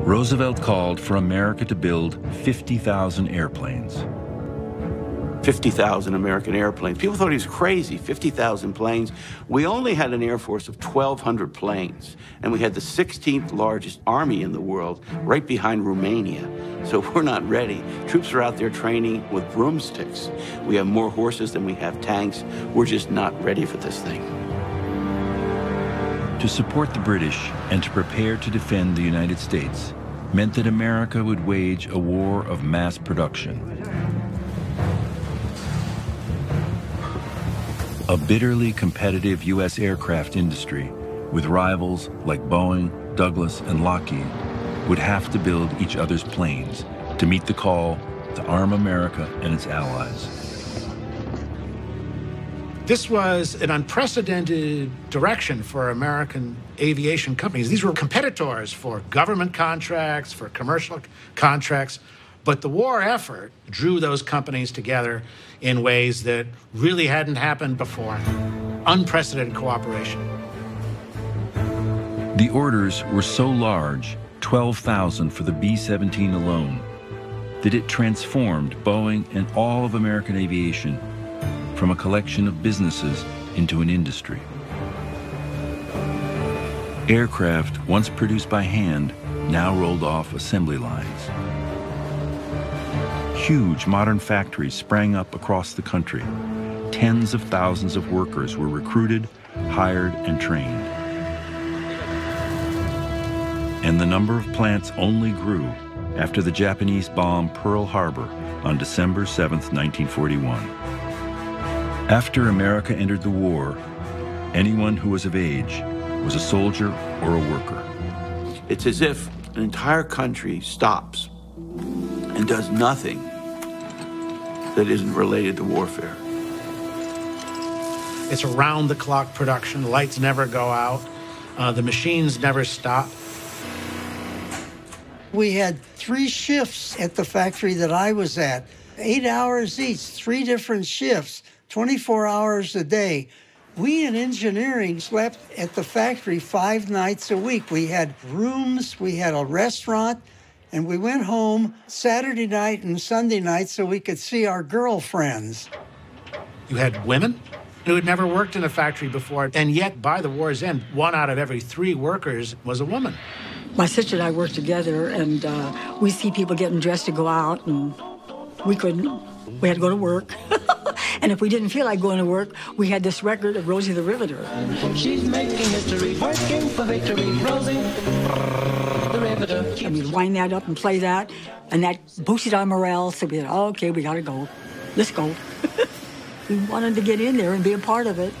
Roosevelt called for America to build 50,000 airplanes. 50,000 American airplanes. People thought he was crazy, 50,000 planes. We only had an Air Force of 1,200 planes, and we had the 16th largest army in the world, right behind Romania. So we're not ready. Troops are out there training with broomsticks. We have more horses than we have tanks. We're just not ready for this thing. To support the British and to prepare to defend the United States meant that America would wage a war of mass production. A bitterly competitive U.S. aircraft industry, with rivals like Boeing, Douglas, and Lockheed, would have to build each other's planes to meet the call to arm America and its allies. This was an unprecedented direction for American aviation companies. These were competitors for government contracts, for commercial contracts, but the war effort drew those companies together in ways that really hadn't happened before. Unprecedented cooperation. The orders were so large, 12,000 for the B-17 alone, that it transformed Boeing and all of American aviation from a collection of businesses into an industry. Aircraft, once produced by hand, now rolled off assembly lines. Huge modern factories sprang up across the country. Tens of thousands of workers were recruited, hired, and trained. And the number of plants only grew after the Japanese bombed Pearl Harbor on December 7th, 1941. After America entered the war, anyone who was of age was a soldier or a worker. It's as if an entire country stops and does nothing that isn't related to warfare. It's around-the-clock production. Lights never go out. The machines never stop. We had 3 shifts at the factory that I was at. 8 hours each, 3 different shifts, 24 hours a day. We in engineering slept at the factory 5 nights a week. We had rooms, we had a restaurant, and we went home Saturday night and Sunday night so we could see our girlfriends. You had women who had never worked in a factory before, and yet by the war's end, 1 out of every 3 workers was a woman. My sister and I worked together, and we see people getting dressed to go out, and we couldn't. We had to go to work. And if we didn't feel like going to work, we had this record of Rosie the Riveter. She's making history, working for victory, Rosie the Riveter. And we'd wind that up and play that, and that boosted our morale, so we said, oh, okay, we gotta go. Let's go. We wanted to get in there and be a part of it.